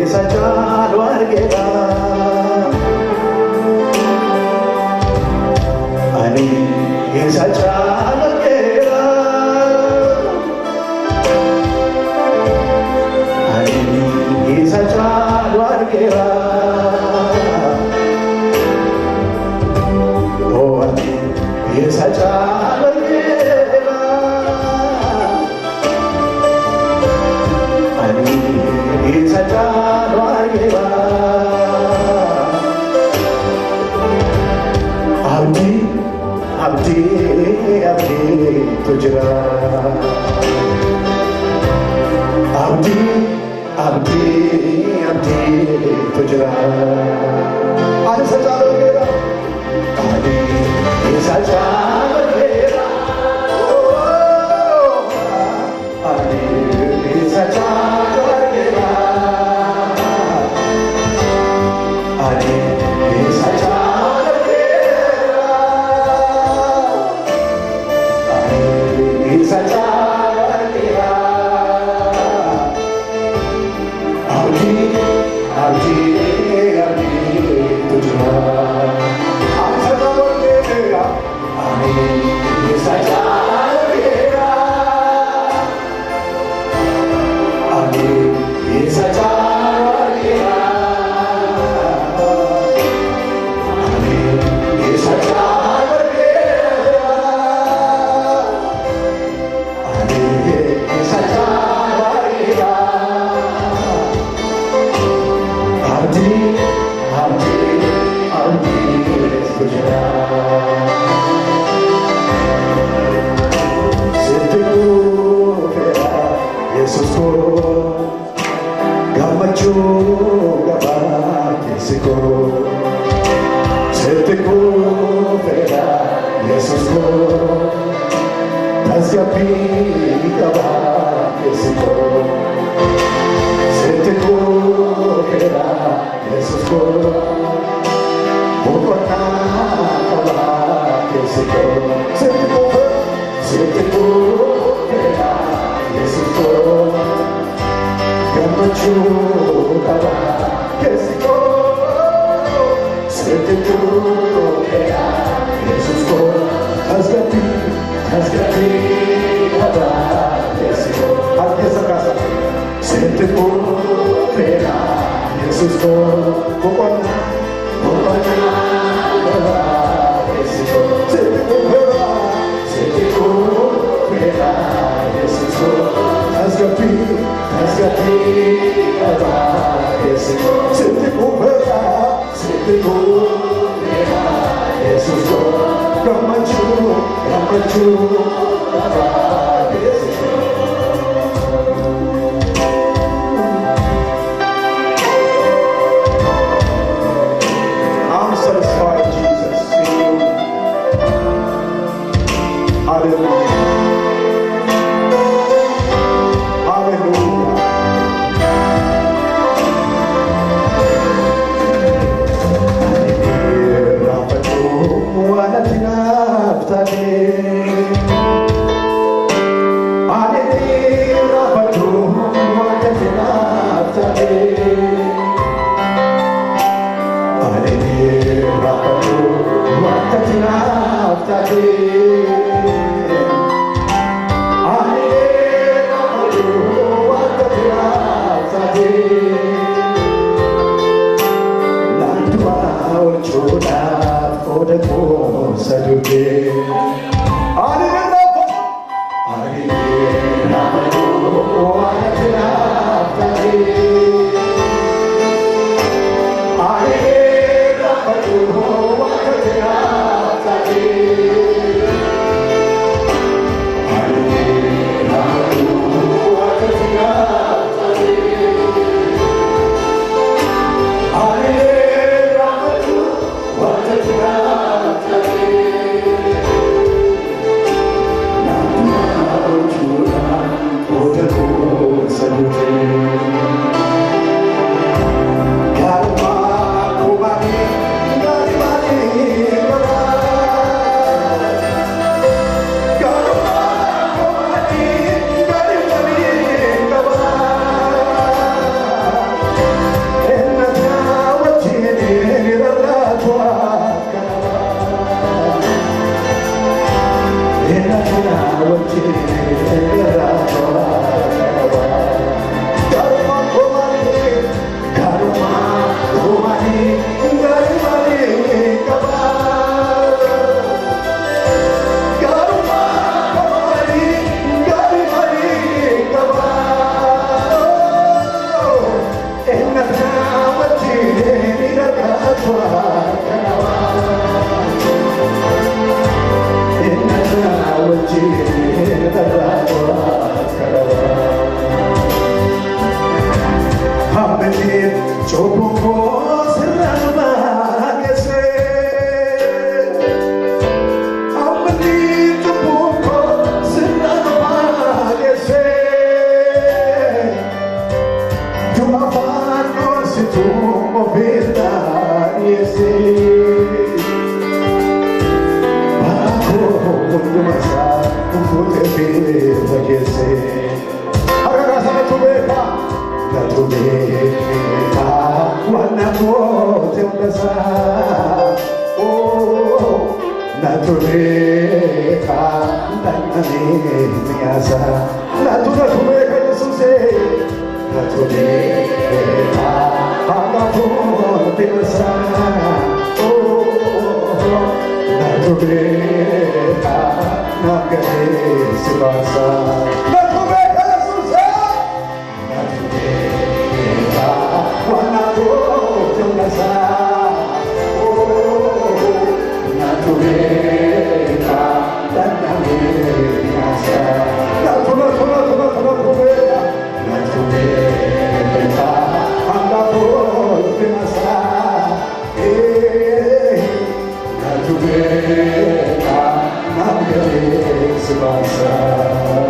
isa caalu argeera ani isa caalu argeera ani isa caalu argeera oh ani isa caalu argeera ani isa caalu argeera abdi abdi abdi tujra abdi abdi abdi tujra ani isa caalu argeera ani isa caalu argeera ani isa caalu argeera ani isa caalu argeera ani isa caalu argeera abdi abdi abdi tujra ani isa caalu argeera ani isa caalu argeera ani isa caalu argeera ani isa caalu argeera ani isa caalu argeera abdi abdi abdi tujra Sitiku fera Yesus ko Gamachu gaba kisiko Sitiku fera Yesus ko Tasgapi gaba kisiko Sitiku fera Yesus ko Bukana gaba kisiko Sitiku fera Yesus ko Gamachu gaba kisiko Sitiku fera Yesus ko Tasgapi gaba kisiko Hati sakasa Sitiku fera Yesus ko Bukana gaba kisiko Sitiku fera Yesus ko Tasgapi gaba kisiko Sitiku fera Yesus ko Gamachu gaba kisiko I'm satisfied, Jesus, in you. Hallelujah. Hallelujah. Rapatu wala tinaftali. Rapatu wala tinaftali. Rapatu wala tinaftali. Sebasa